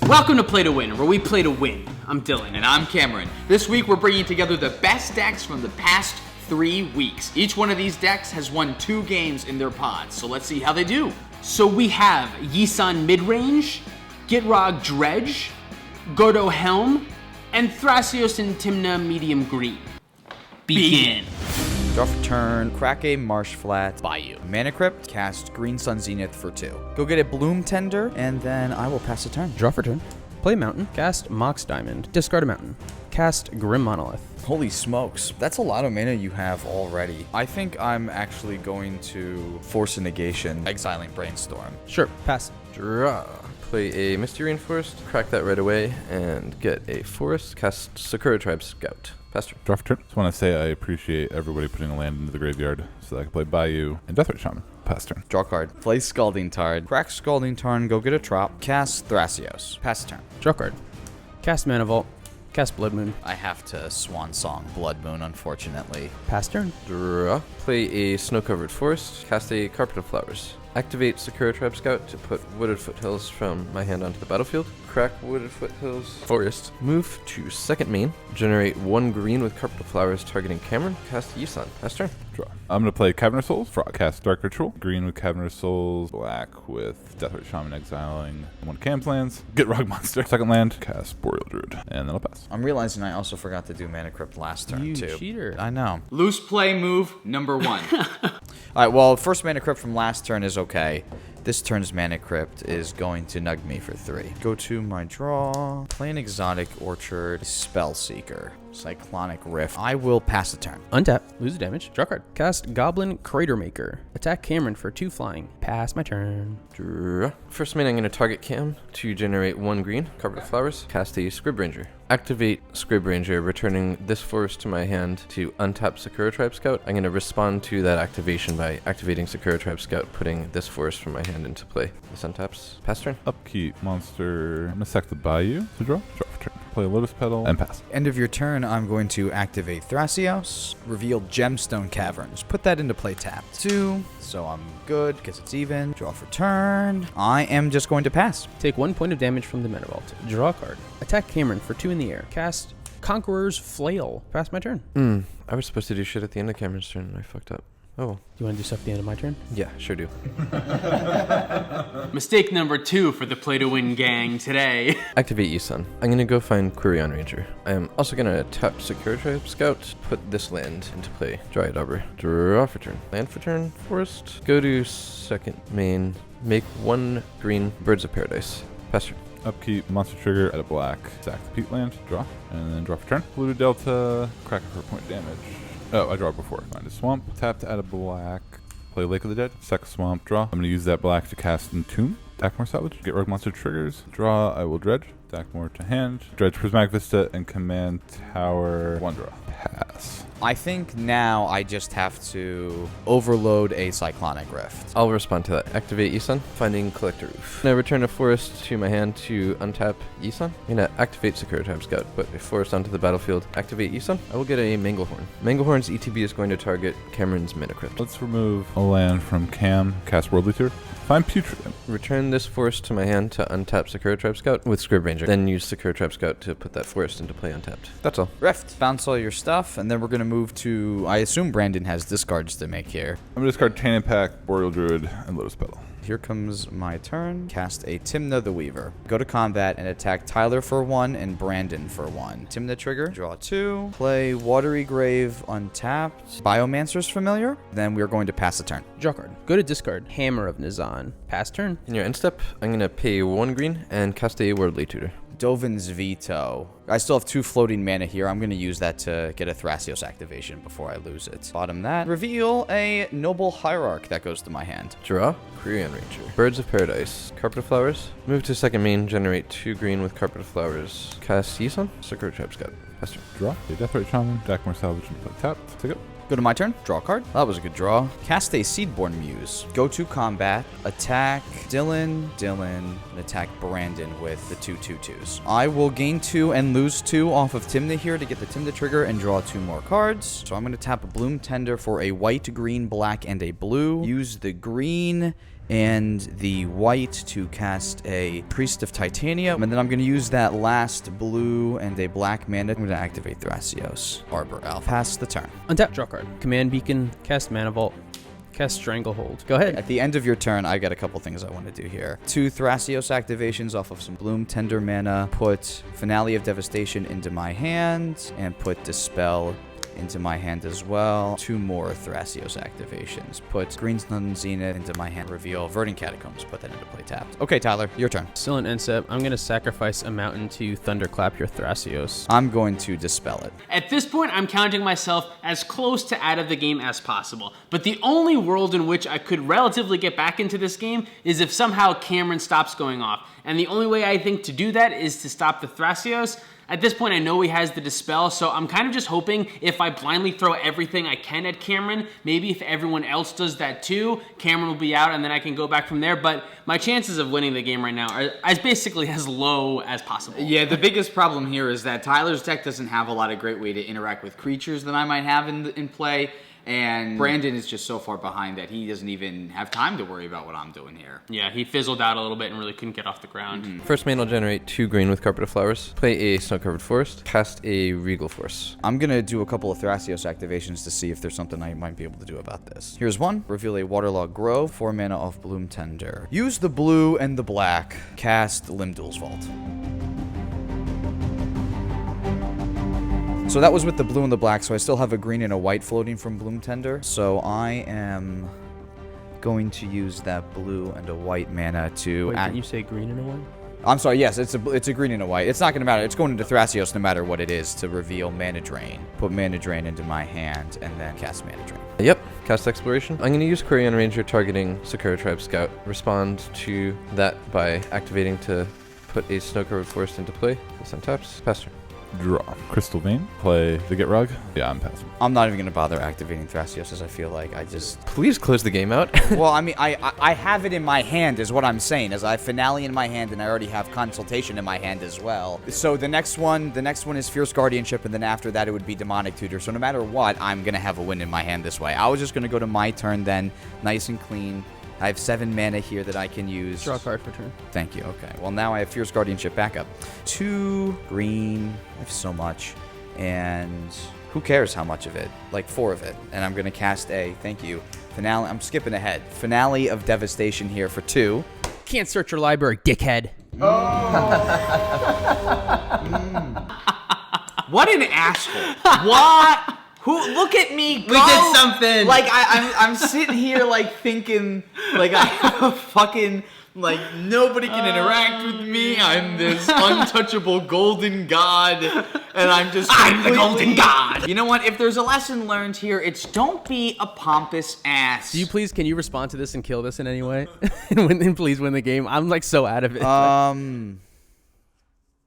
Welcome to Play to Win, where we play to win. I'm Dylan. And I'm Cameron. This week we're bringing together the best decks from the past 3 weeks. Each one of these decks has won 2 games in their pods, so let's see how they do. So we have Yisan Midrange, Gitrog Dredge, Gordo Helm, and Thrasios and Tymna Medium Green. Begin. Draw for turn, crack a Marsh Flat, Bayou. Mana Crypt, cast Green Sun Zenith for 2. Go get a Bloom Tender, and then I will pass the turn. Draw for turn. Play Mountain. Cast Mox Diamond. Discard a Mountain. Cast Grim Monolith. Holy smokes, that's a lot of mana you have already. I think I'm actually going to force a negation, exiling Brainstorm. Sure, pass. Draw. Play a Misty Rainforest, crack that right away, and get a forest. Cast Sakura Tribe Scout. Pass turn. Draw for turn. Just want to say I appreciate everybody putting a land into the graveyard so that I can play Bayou and Deathray Shaman. Pass turn. Draw card. Play Scalding Tarn. Crack Scalding Tarn, go get a Trop. Cast Thrasios. Pass turn. Draw card. Cast Mana Vault. Cast Blood Moon. I have to Swan Song Blood Moon, unfortunately. Pass turn. Draw. Play a Snow-Covered Forest, cast a Carpet of Flowers. Activate Sakura Tribe Scout to put Wooded Foothills from my hand onto the battlefield. Crack Wooded Foothills Forest. Move to second main. Generate 1 green with Carpet of Flowers targeting Cameron. Cast Yisan. Pass turn. Draw. I'm going to play Cavernous Souls. Cast Dark Ritual. Green with Cavernous Souls. Black with Deathray Shaman exiling 1 Cam's lands. Get Rock Monster. Second land. Cast Boreal Druid. And then I'll pass. I'm realizing I also forgot to do Mana Crypt last turn, You too. cheater. I know. Loose play move number 1. Alright, well, first Mana Crypt from last turn is okay. This turn's Mana Crypt is going to nug me for 3. Go to my draw. Play an Exotic Orchard. Spellseeker. Cyclonic Rift. I will pass the turn. Untap. Lose damage. Draw card. Cast Goblin Crater Maker. Attack Cameron for 2 flying. Pass my turn. Draw. First main, I'm going to target Cam to generate 1 green, Carpet of Flowers. Cast a Scrib Ranger. Activate Scrib Ranger, returning this forest to my hand to untap Sakura Tribe Scout. I'm going to respond to that activation by activating Sakura Tribe Scout, putting this forest from my hand into play. This untaps. Pass turn. Upkeep monster. I'm going to sack the Bayou to draw. Draw for turn. Play a Lotus Petal and pass. End of your turn, I'm going to activate Thrasios. Reveal Gemstone Caverns. Put that into play tapped. 2. So I'm good because it's even. Draw for turn. I am just going to pass. Take 1 point of damage from the Mana Vault. Draw a card. Attack Cameron for 2 in the air. Cast Conqueror's Flail. Pass my turn. I was supposed to do shit at the end of Cameron's turn, and I fucked up. Oh. Do you want to do stuff at the end of my turn? Yeah, sure do. Mistake number 2 for the Play to Win gang today. Activate Yisan. I'm going to go find Quirion Ranger. I am also going to tap Sakura Tribe Scout, put this land into play. Dryad Arbor. Draw for turn. Land for turn. Forest. Go to second main. Make 1 green Birds of Paradise. Pass turn. Upkeep monster trigger at a black. Sack the peat land. Draw. And then draw for turn. Blue Delta. Crack it for point damage. Oh, I draw before. Find a swamp. Tap to add a black. Play Lake of the Dead. Sack a swamp. Draw. I'm going to use that black to cast Entomb. Dackmore Salvage. Get Rogue Monster triggers. Draw. I will dredge. Dackmore to hand. Dredge Prismatic Vista and Command Tower. 1 draw. Pass. I think now I just have to overload a Cyclonic Rift. I'll respond to that. Activate Yisan. Finding Collector Roof. Now return a forest to my hand to untap Yisan. I'm going to activate Sakura Tribe Scout. Put a forest onto the battlefield. Activate Yisan. I will get a Manglehorn. Manglehorn's ETB is going to target Cameron's Mana Crypt. Let's remove a land from Cam. Cast Worldly Tour. Find Putrid. Return this forest to my hand to untap Sakura Tribe Scout with Scrib Ranger. Then use Sakura Tribe Scout to put that forest into play untapped. That's all. Rift. Bounce all your stuff, and then we're going to move to... I assume Brandon has discards to make here. I'm going to discard Tannin Pack, Boreal Druid, and Lotus Petal. Here comes my turn. Cast a Tymna the Weaver. Go to combat and attack Tyler for 1 and Brandon for 1. Tymna trigger. Draw 2. Play Watery Grave untapped. Biomancer's Familiar. Then we are going to pass the turn. Draw card. Go to discard. Hammer of Nizan. Pass turn. In your end step, I'm going to pay 1 green and cast a Worldly Tutor. Dovin's Veto. I still have 2 floating mana here. I'm going to use that to get a Thrasios activation before I lose it. Bottom that. Reveal a Noble Hierarch that goes to my hand. Draw. Quirion Ranger. Birds of Paradise. Carpet of Flowers. Move to second main. Generate 2 green with Carpet of Flowers. Cast Yisan. Sakura Tribe Scout. Pass turn. Draw. A Deathray Shaman. Dackmore Salvage and play tapped. Take it. Go to my turn. Draw a card. That was a good draw. Cast a Seedborn Muse. Go to combat. Attack Dylan, and attack Brandon with the 2/2/2s. I will gain 2 and lose 2 off of Tymna here to get the Tymna trigger and draw 2 more cards. So I'm going to tap a Bloom Tender for a white, green, black, and a blue. Use the green and the white to cast a Priest of Titanium. And then I'm going to use that last blue and a black mana. I'm going to activate Thrasios. Arbor Elf. Pass the turn. Untap, draw card. Command Beacon, cast Mana Vault, cast Stranglehold. Go ahead. At the end of your turn, I got a couple things I want to do here. 2 Thrasios activations off of some Bloom Tender mana. Put Finale of Devastation into my hand, and put Dispel into my hand as well. 2 more Thrasios activations. Put Green Sun Zenith into my hand. Reveal Verdant Catacombs. Put that into play tapped. Okay, Tyler, your turn. Still an end step. I'm going to sacrifice a mountain to Thunderclap your Thrasios. I'm going to Dispel it. At this point, I'm counting myself as close to out of the game as possible. But the only world in which I could relatively get back into this game is if somehow Cameron stops going off. And the only way I think to do that is to stop the Thrasios. At this point, I know he has the Dispel, so I'm kind of just hoping if I blindly throw everything I can at Cameron, maybe if everyone else does that too, Cameron will be out and then I can go back from there. But my chances of winning the game right now are basically as low as possible. Yeah, the biggest problem here is that Tyler's deck doesn't have a lot of great way to interact with creatures that I might have in play. And Brandon is just so far behind that he doesn't even have time to worry about what I'm doing here. Yeah, he fizzled out a little bit and really couldn't get off the ground. First main will generate 2 green with Carpet of Flowers. Play a Snow-Covered Forest. Cast a Regal Force. I'm going to do a couple of Thrasios activations to see if there's something I might be able to do about this. Here's one. Reveal a Waterlogged Grove. 4 mana off Bloom Tender. Use the blue and the black. Cast Limdul's Vault. So that was with the blue and the black, so I still have a green and a white floating from Bloom Tender. So I am going to use that blue and a white mana to... Wait, didn't you say green and a white? I'm sorry, yes, it's a green and a white. It's not going to matter. It's going into Thrasios no matter what it is to reveal Mana Drain. Put Mana Drain into my hand and then cast Mana Drain. Yep, cast Exploration. I'm going to use Quirion Ranger targeting Sakura Tribe Scout. Respond to that by activating to put a Snow-Covered Forest into play. This untaps. Pass turn. Draw. Crystal Vein. Play the Get Rug. Yeah, I'm passing. I'm not even going to bother activating Thrasios as I feel like I just... Please close the game out. Well, I mean, I have it in my hand is what I'm saying, as I have Finale in my hand and I already have Consultation in my hand as well. So the next one is Fierce Guardianship, and then after that it would be Demonic Tutor. So no matter what, I'm going to have a win in my hand this way. I was just going to go to my turn then, nice and clean. I have 7 mana here that I can use. Draw a card for turn. Thank you. Okay. Well, now I have Fierce Guardianship backup. 2 green. I have so much. And who cares how much of it? Like 4 of it. And I'm going to cast a, thank you, Finale. I'm skipping ahead. Finale of Devastation here for 2. Can't search your library, dickhead. What an asshole. What? Who? Look at me go. We did something. Like, I'm sitting here, like, thinking, like, I have a fucking, like, nobody can interact with me. I'm this untouchable golden god. And I'm just I'm the golden god. You know what? If there's a lesson learned here, it's don't be a pompous ass. Can you respond to this and kill this in any way? and please win the game. I'm, like, so out of it.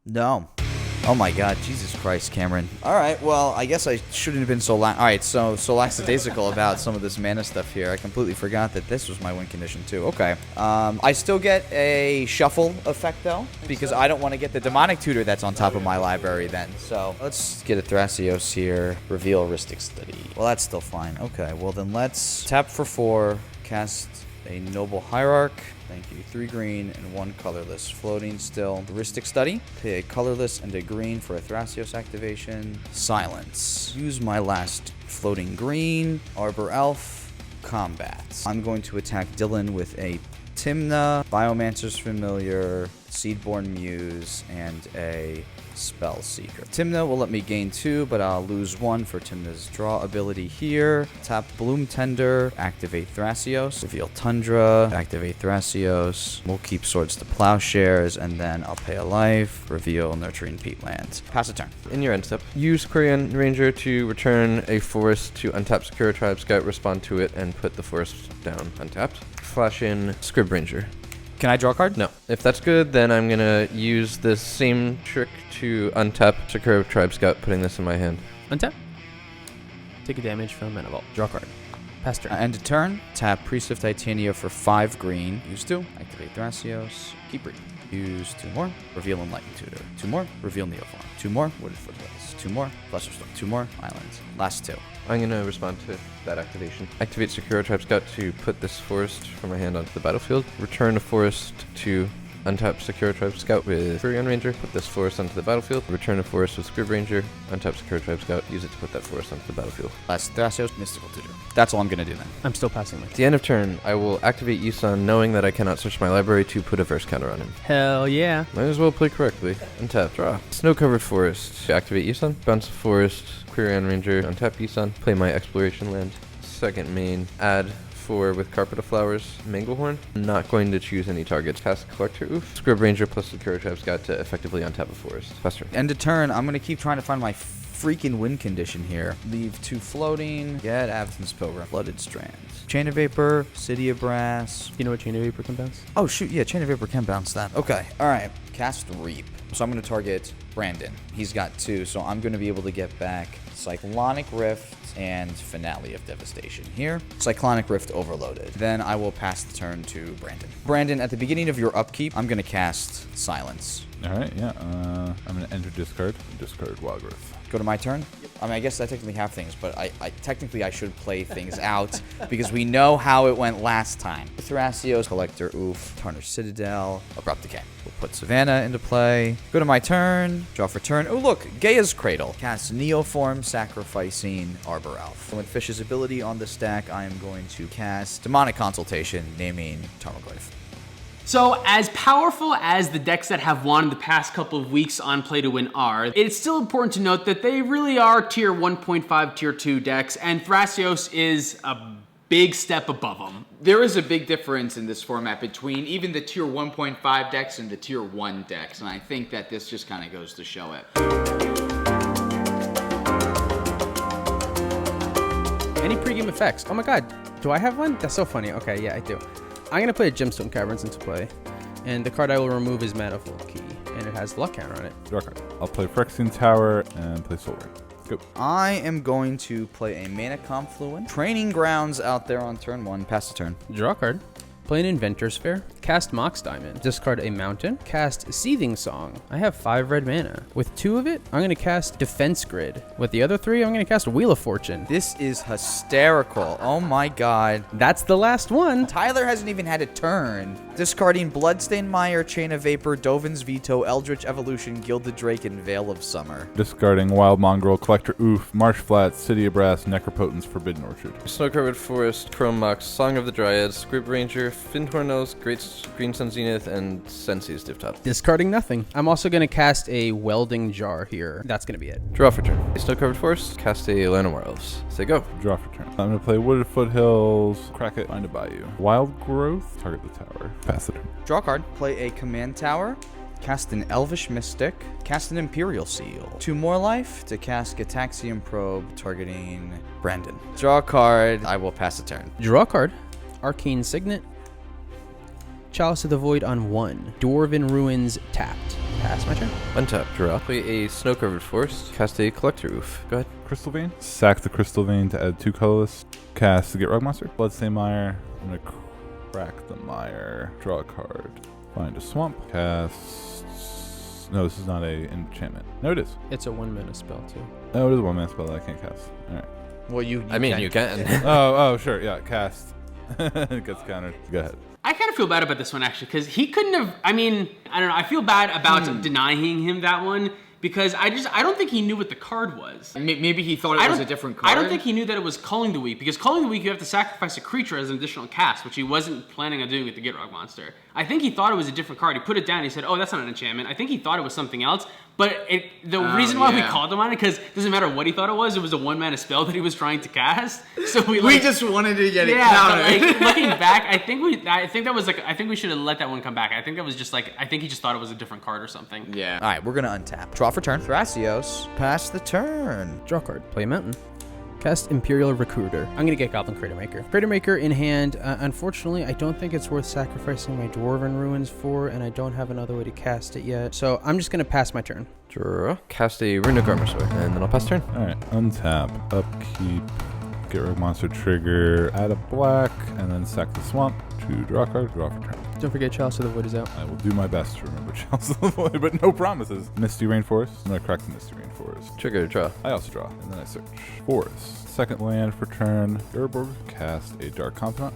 No. Oh my god, Jesus Christ, Cameron. Alright, well, I guess I shouldn't have been so alright, so lackadaisical about some of this mana stuff here. I completely forgot that this was my win condition too. Okay. I still get a shuffle effect though, because I don't want to get the Demonic Tutor that's on top of my library then. So let's get a Thrasios here. Reveal Heuristic Study. Well, that's still fine. Okay, well then let's tap for 4, cast a Noble Hierarch. Thank you. 3 green and 1 colorless. Floating still. Heuristic Study. Pay a colorless and a green for a Thrasios activation. Silence. Use my last floating green. Arbor Elf. Combat. I'm going to attack Dylan with a Tymna, Biomancer's Familiar, Seedborn Muse, and a Spell Seeker. Tymna will let me gain 2, but I'll lose 1 for Tymna's draw ability here. Tap Bloom Tender, activate Thrasios, reveal Tundra, activate Thrasios. We'll keep Swords to Plowshares, and then I'll pay a life, reveal Nurturing Peatlands. Pass a turn. In your end step, use Quirion Ranger to return a forest to untap Sakura Tribe Scout, respond to it, and put the forest down untapped. Flash in Scrib Ranger. Can I draw a card? No. If that's good, then I'm going to use this same trick to untap Sakura Tribe Scout, putting this in my hand. Untap. Take a damage from Mana Vault. Draw a card. Pass turn. End of turn. Tap Priest of Titania for 5 green. Use 2. Activate Thrasios. Keep reading. Use 2 more. Reveal Enlightened Tutor. 2 more. Reveal Neoform. 2 more. Wooded Foothills. 2 more. Lesser Storm. 2 more. Islands. Last 2. I'm going to respond to that activation. Activate Sakura Tribe Scout to put this forest from my hand onto the battlefield. Return a forest to untap Sakura Tribe Scout with Furion Ranger. Put this forest onto the battlefield. Return a forest with Scrib Ranger. Untap Sakura Tribe Scout. Use it to put that forest onto the battlefield. Last Thrasios, Mystical Tutor. That's all I'm gonna do then. I'm still passing my At the end of turn, I will activate Yusan knowing that I cannot search my library to put a verse counter on him. Hell yeah. Might as well play correctly. Untap, draw. Snow-covered forest. To activate Yusan. Bounce a forest. Quirion Ranger. Untap Yusan. Play my exploration land. Second main. Add 4 with Carpet of Flowers. Manglehorn. Not going to choose any targets. Cast Collector Oof. Scrib Ranger plus Sakura Tribe Scout to effectively untap a forest. Faster. End of turn, I'm gonna keep trying to find my freaking win condition here. Leave 2 floating. Get Absence Pilgrim. Flooded Strands. Chain of Vapor. City of Brass. You know what Chain of Vapor can bounce? Oh shoot, yeah, Chain of Vapor can bounce that. Okay, alright. Cast Reap. So I'm gonna target Brandon. He's got 2, so I'm gonna be able to get back Cyclonic Rift and Finale of Devastation here. Cyclonic Rift overloaded. Then I will pass the turn to Brandon. Brandon, at the beginning of your upkeep, I'm gonna cast Silence. All right, yeah. I'm gonna enter discard. Discard Wild Growth. Go to my turn. I mean, I guess I technically have things, but I technically I should play things out because we know how it went last time. Thrasios, Collector Oof, Tarnished Citadel, Abrupt Decay. We'll put Savannah into play. Go to my turn. Draw for turn. Oh, look, Gaia's Cradle. Cast Neoform, sacrificing Arbor Elf. With Fish's ability on the stack, I am going to cast Demonic Consultation, naming Tarmogoyf. So, as powerful as the decks that have won the past couple of weeks on Play to Win are, it's still important to note that they really are tier 1.5, tier 2 decks, and Thrasios is a big step above them. There is a big difference in this format between even the tier 1.5 decks and the tier 1 decks, and I think that this just kind of goes to show it. Any pregame effects? Oh my god, do I have one? That's so funny. Okay, yeah, I do. I'm going to play Gemstone Caverns into play, and the card I will remove is Manifold Key, and it has luck counter on it. Draw card. I'll play Phyrexian Tower and play Soul Ring. Go. I am going to play a Mana Confluent. Training Grounds out there on turn 1. Pass the turn. Draw a card. Play an Inventor's Fair. Cast Mox Diamond. Discard a Mountain. Cast Seething Song. I have 5 red mana. With 2 of it, I'm going to cast Defense Grid. With the other 3, I'm going to cast Wheel of Fortune. This is hysterical. Oh my god. That's the last one. Tyler hasn't even had a turn. Discarding Bloodstained Mire, Chain of Vapor, Dovin's Veto, Eldritch Evolution, Gilded Drake, and Veil of Summer. Discarding Wild Mongrel, Collector Oof, Marsh Flats, City of Brass, Necropotence, Forbidden Orchard. Snow-covered forest, Chrome Mox, Song of the Dryads, Scrib Ranger, Findhornels, Great Green Sun Zenith, and Sensi's Diftop. Discarding nothing. I'm also going to cast a Welding Jar here. That's going to be it. Draw for turn. Snow-covered forest, cast a Llanowar Elves. Say go. Draw for turn. I'm going to play Wooded Foothills, Crack It, Find a Bayou. Wild Growth, target the tower. Pass the turn. Draw a card. Play a Command Tower. Cast an Elvish Mystic. Cast an Imperial Seal. 2 more life to cast Gataxian Probe, targeting Brandon. Draw a card. I will pass the turn. Draw a card. Arcane Signet. Chalice of the Void on 1. Dwarven Ruins tapped. Pass my turn. Untap, draw. Play a Snow-covered forest, cast a Collector Oof. Go ahead. Crystal Vein. Sack the Crystal Vein to add 2 colorless. Cast the Get Rug Monster. Bloodstained Mire. I'm going to crack the mire. Draw a card. Find a swamp. Cast. No, this is not a enchantment. No, it is. It's a 1 mana spell, too. Oh, it is a 1 mana spell that I can't cast. All right. Well, you You can. Oh, sure. Yeah, cast. It gets countered. Go ahead. I kind of feel bad about this one, actually, because he couldn't have, I mean, I don't know, I feel bad about denying him that one, because I don't think he knew what the card was. Maybe he thought it was a different card. I don't think he knew that it was Culling the Weak, because Culling the Weak, you have to sacrifice a creature as an additional cast, which he wasn't planning on doing with the Gitrog monster. I think he thought it was a different card. He put it down, he said, oh, that's not an enchantment. I think he thought it was something else, but the reason why we called him on it, because it doesn't matter what he thought it was a 1 mana spell that he was trying to cast. So we just wanted to get it countered. Like, looking back, I think we should have let that one come back. I think that was just like, I think he just thought it was a different card or something. Yeah. All right, we're going to untap. Draw for turn. Thrasios. Pass the turn. Draw a card. Play a Mountain. Cast Imperial Recruiter. I'm going to get Goblin Crater Maker. Crater Maker in hand. Unfortunately, I don't think it's worth sacrificing my Dwarven Ruins for, and I don't have another way to cast it yet. So I'm just going to pass my turn. Draw. Cast a Runic Armor Sword, and then I'll pass turn. All right. Untap. Upkeep. Get Rid Monster trigger. Add a black, and then sack the swamp to draw a card. Draw for turn. Don't forget Chalice of the Void is out. I will do my best to remember Chalice of the Void, but no promises. Misty Rainforest. I'm going to crack the Misty Rainforest. Trigger, draw. I also draw, and then I search. Forest. Second land for turn. Urborg. Cast a Dark Confidant.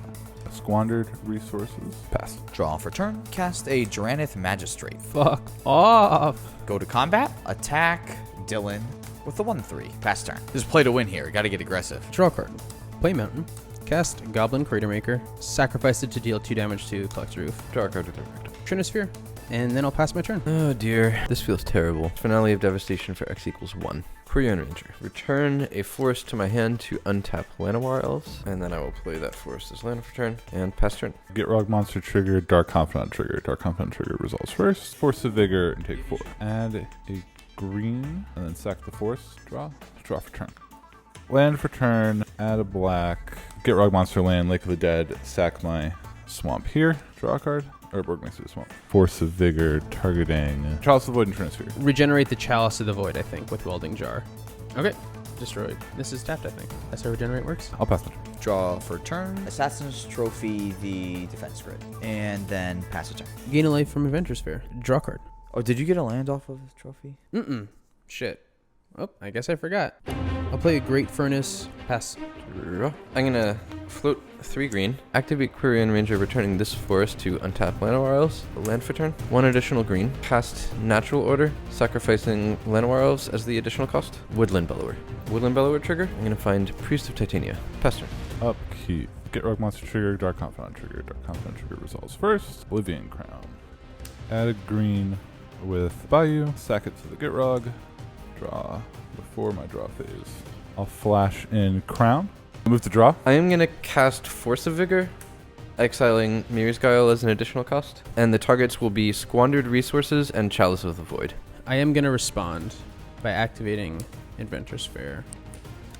Squandered resources. Pass. Draw for turn. Cast a Dranith Magistrate. Fuck off. Go to combat. Attack Dylan with the 1/3. Pass turn. There's play to win here. Gotta get aggressive. Draw a card. Play Mountain. Cast Goblin Crater Maker. Sacrifice it to deal 2 damage to Collector Roof. Draw a card with effect. Trinosphere. And then I'll pass my turn. Oh dear, this feels terrible. Finale of Devastation for X equals 1. Quirion Ranger. Return a forest to my hand to untap Llanowar Elves, and then I will play that forest as land for turn, and pass turn. Gitrog monster trigger, Dark Confidant trigger. Dark Confidant trigger resolves first. Force of Vigor and take 4. Add a green, and then sack the force. Draw. Draw for turn. Land for turn, add a black. Gitrog monster land, Lake of the Dead, sack my swamp here. Draw a card. Urborg next to the swamp. Force of Vigor, targeting Chalice of the Void and Trinosphere. Regenerate the Chalice of the Void, I think, with Welding Jar. Okay. Destroyed. This is tapped, I think. That's how Regenerate works. I'll pass my turn. Draw for turn. Assassin's Trophy the defense grid. And then pass a turn. Gain a life from Adventure Sphere. Draw card. Oh, did you get a land off of the trophy? Mm-mm. Shit. Oh, I guess I forgot. I'll play a Great Furnace. Pass. I'm gonna float 3 green, activate Quirion Ranger, returning this forest to untap Llanowar Elves, land for turn. 1 additional green, cast Natural Order, sacrificing Llanowar Elves as the additional cost. Woodland Bellower. Woodland Bellower trigger, I'm gonna find Priest of Titania. Pass turn. Upkeep. Gitrog monster trigger, Dark Confidant trigger. Dark Confidant trigger resolves first. Oblivion Crown. Add a green with Bayou, sack it to the Gitrog. Draw before my draw phase. I'll flash in Crown. Move to draw. I am gonna cast Force of Vigor, exiling Mirror's Guile as an additional cost, and the targets will be Squandered Resources and Chalice of the Void. I am going to respond by activating Adventure Sphere.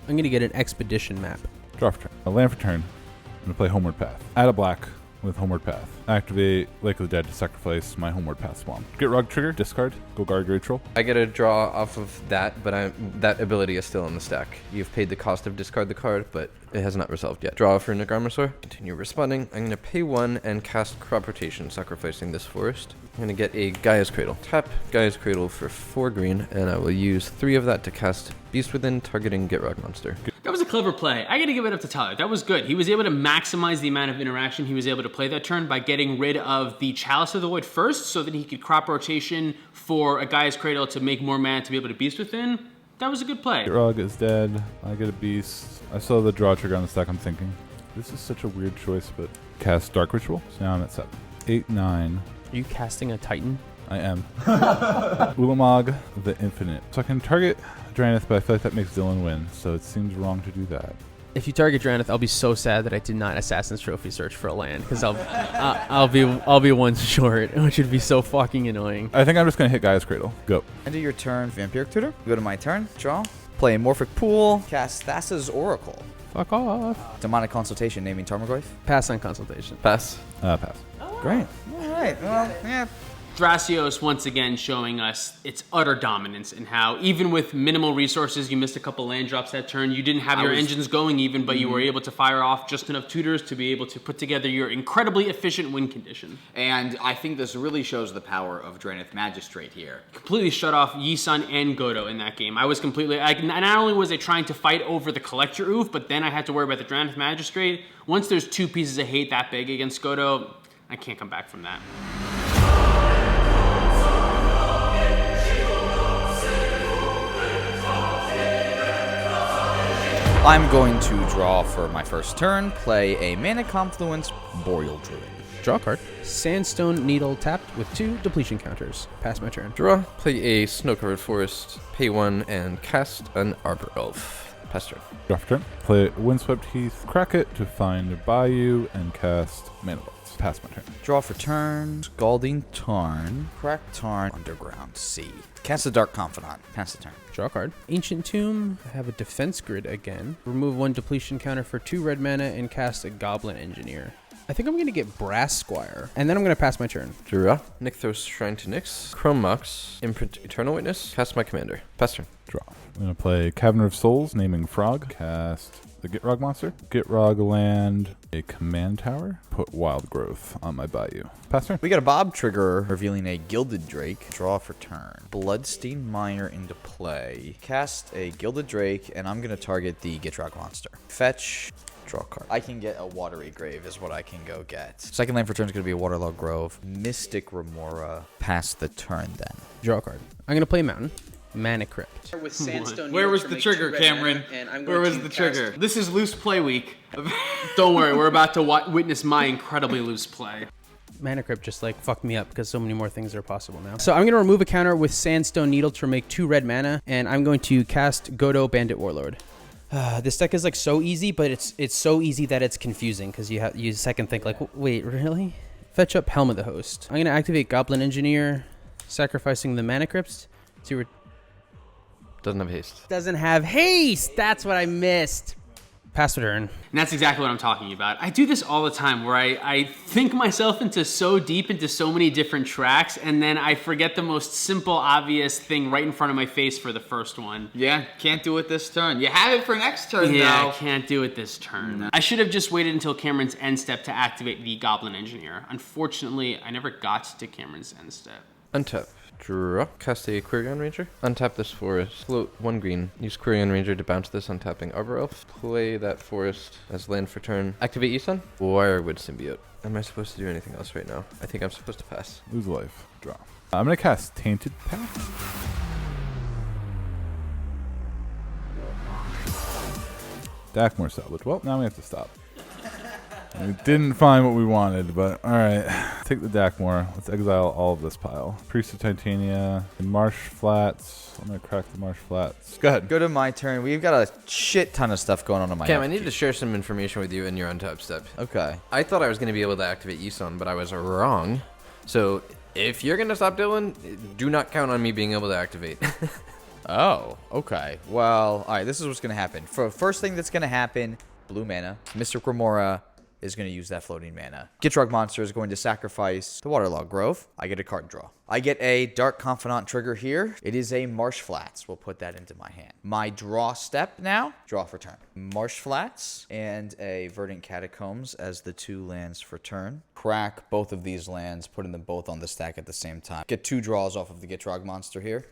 I'm going to get an Expedition map. Draw for turn. A land for turn. I'm gonna play Homeward Path. Add a black with Homeward Path. Activate Lake of the Dead to sacrifice my Homeward Path swamp. Gitrog trigger, discard, go guard Great Troll. I get a draw off of that, but that ability is still in the stack. You've paid the cost of discard the card, but it has not resolved yet. Draw for Nagarmosaur. Continue responding. I'm going to pay 1 and cast Crop Rotation, sacrificing this forest. I'm going to get a Gaia's Cradle. Tap Gaia's Cradle for 4 green, and I will use 3 of that to cast Beast Within, targeting Gitrog Monster. That was a clever play. I gotta give it up to Tyler. That was good. He was able to maximize the amount of interaction he was able to play that turn by getting rid of the Chalice of the Void first so that he could crop rotation for a Gaia's Cradle to make more mana to be able to Beast Within. That was a good play. Gitrog is dead. I get a beast. I saw the draw trigger on the stack. I'm thinking, this is such a weird choice, but cast Dark Ritual. So now I'm at 7. 8, 9. Are you casting a Titan? I am. Ulamog the Infinite. So I can target Dranith, but I feel like that makes Dylan win, so it seems wrong to do that. If you target Dranith, I'll be so sad that I did not Assassin's Trophy search for a land, because I'll be one short, which would be so fucking annoying. I think I'm just gonna hit Gaia's Cradle. Go. End of your turn, Vampiric Tutor. Go to my turn, draw. Play Morphic Pool, cast Thassa's Oracle. Fuck off. Demonic Consultation, naming Tarmogoyf. Pass on consultation. Pass. Pass. Great. All right. Well, yeah. Thrasios once again showing us its utter dominance and how even with minimal resources, you missed a couple land drops that turn. You didn't have your engines going even, but you were able to fire off just enough tutors to be able to put together your incredibly efficient win condition. And I think this really shows the power of Dranith Magistrate here. Completely shut off Yisan and Godo in that game. I was completely, not only was I trying to fight over the Collector Oof, but then I had to worry about the Dranith Magistrate. Once there's 2 pieces of hate that big against Godo, I can't come back from that. I'm going to draw for my first turn, play a Mana Confluence Boreal Druid. Draw a card. Sandstone Needle tapped with 2 depletion counters. Pass my turn. Draw. Play a Snow-Covered Forest, pay 1, and cast an Arbor Elf. Pass turn. Draw for turn. Play Windswept Heath, crack it to find Bayou, and cast Mana Bolts. Pass my turn. Draw for turn, Scalding Tarn, Crack Tarn, Underground Sea. Cast a Dark Confidant. Pass the turn. Draw a card. Ancient Tomb. I have a defense grid again. Remove 1 depletion counter for 2 red mana and cast a Goblin Engineer. I think I'm going to get Brass Squire, and then I'm going to pass my turn. Draw. Nykthos Shrine to Nyx. Chrome Mox. Imprint Eternal Witness. Cast my commander. Pass turn. Draw. I'm going to play Cabinet of Souls, naming Frog. Cast the Gitrog monster. Gitrog land a command tower. Put Wild Growth on my Bayou. Pass turn. We got a Bob trigger revealing a Gilded Drake. Draw for turn. Bloodstein Miner into play. Cast a Gilded Drake, and I'm going to target the Gitrog monster. Fetch. Draw a card. I can get a Watery Grave is what I can go get. Second land for turn is going to be a Waterlogged Grove. Mystic Remora. Pass the turn then. Draw a card. I'm going to play Mountain. Mana Crypt. With Sandstone. Where was the trigger, Cameron? Where was the trigger? This is loose play week. Don't worry, we're about to witness my incredibly loose play. Mana Crypt just like fucked me up because so many more things are possible now. So I'm going to remove a counter with Sandstone Needle to make 2 red mana, and I'm going to cast Godo Bandit Warlord. This deck is like so easy, but it's so easy that it's confusing because you second think like, wait, really? Fetch up Helm of the Host. I'm going to activate Goblin Engineer, sacrificing the Mana Crypt to... Doesn't have haste. Doesn't have haste. That's what I missed. Pass the turn. And that's exactly what I'm talking about. I do this all the time where I think myself into so deep into so many different tracks, and then I forget the most simple, obvious thing right in front of my face for the first one. Yeah, can't do it this turn. You have it for next turn, Yeah, though. I can't do it this turn. I should have just waited until Cameron's end step to activate the Goblin Engineer. Unfortunately, I never got to Cameron's end step. Untap. Draw. Cast a Quirion Ranger. Untap this forest. Float 1 green. Use Quirion Ranger to bounce this on tapping Arbor Elf. Play that forest as land for turn. Activate Yisan. Wirewood Symbiote. Am I supposed to do anything else right now? I think I'm supposed to pass. Lose life. Draw. I'm going to cast Tainted Path. Dackmore salvage. Well, now we have to stop. We didn't find what we wanted, but alright. Take the Dackmore. Let's exile all of this pile. Priest of Titania and Marsh Flats. I'm going to crack the Marsh Flats. Go ahead. Go to my turn. We've got a shit ton of stuff going on my Cam, I upkeep. need to share some information with you in your untap step. Okay. I thought I was going to be able to activate Yisan, but I was wrong. So if you're going to stop Dylan, do not count on me being able to activate. Oh, okay. Well, all right, this is what's going to happen. First thing that's going to happen, blue mana. Mystic Remora is going to use that floating mana. Gitrog monster is going to sacrifice the Waterlogged Grove. I get a card draw. I get a Dark Confidant trigger here. It is a Marsh Flats. We'll put that into my hand. My draw step now, draw for turn. Marsh Flats and a Verdant Catacombs as the 2 lands for turn. Crack both of these lands, putting them both on the stack at the same time. Get 2 draws off of the Gitrog monster here.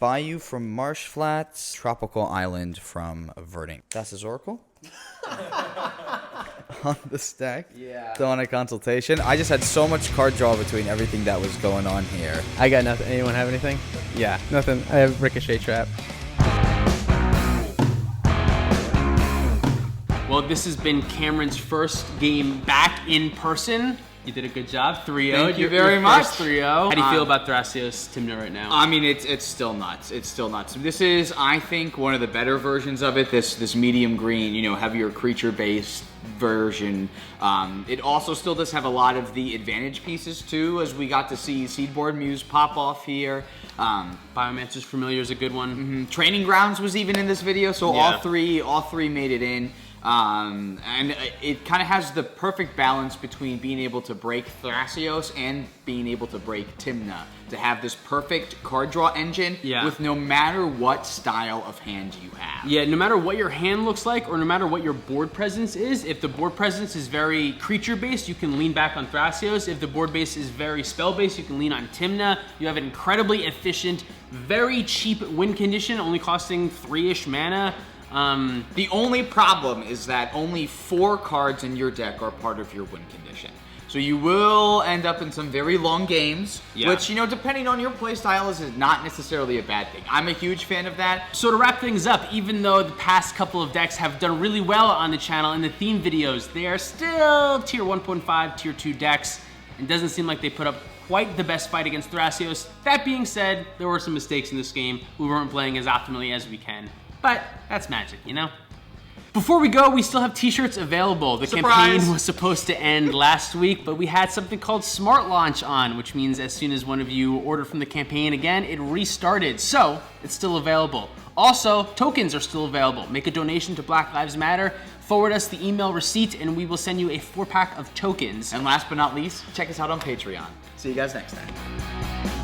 Bayou from Marsh Flats, Tropical Island from Verdant. That's his Oracle. On the stack. Yeah. Still on a consultation. I just had so much card draw between everything that was going on here. I got nothing. Anyone have anything? Yeah, nothing. I have Ricochet Trap. Well, this has been Cameron's first game back in person. You did a good job, 3-0. Thank you very much. 3-0. How do you feel about Thrasios Tymna right now? I mean, it's still nuts. It's still nuts. This is, I think, one of the better versions of it. This medium green, you know, heavier creature-based version. It also still does have a lot of the advantage pieces too, as we got to see Seedborn Muse pop off here. Biomancer's Familiar is a good one. Training Grounds was even in this video, so Yeah. all three made it in. And it kind of has the perfect balance between being able to break Thrasios and being able to break Tymna. To have this perfect card draw engine with no matter what style of hand you have. Yeah, no matter what your hand looks like or no matter what your board presence is, if the board presence is very creature-based, you can lean back on Thrasios. If the board base is very spell-based, you can lean on Tymna. You have an incredibly efficient, very cheap win condition, only costing 3-ish mana. The only problem is that only 4 cards in your deck are part of your win condition. So you will end up in some very long games, which, you know, depending on your playstyle is not necessarily a bad thing. I'm a huge fan of that. So to wrap things up, even though the past couple of decks have done really well on the channel in the theme videos, they are still tier 1.5, tier 2 decks. It doesn't seem like they put up quite the best fight against Thrasios. That being said, there were some mistakes in this game. We weren't playing as optimally as we can. But that's Magic, you know? Before we go, we still have t-shirts available. The campaign was supposed to end last week, but we had something called Smart Launch on, which means as soon as one of you ordered from the campaign again, it restarted. So, it's still available. Also, tokens are still available. Make a donation to Black Lives Matter. forward us the email receipt and we will send you a 4-pack of tokens. And last but not least, check us out on Patreon. See you guys next time.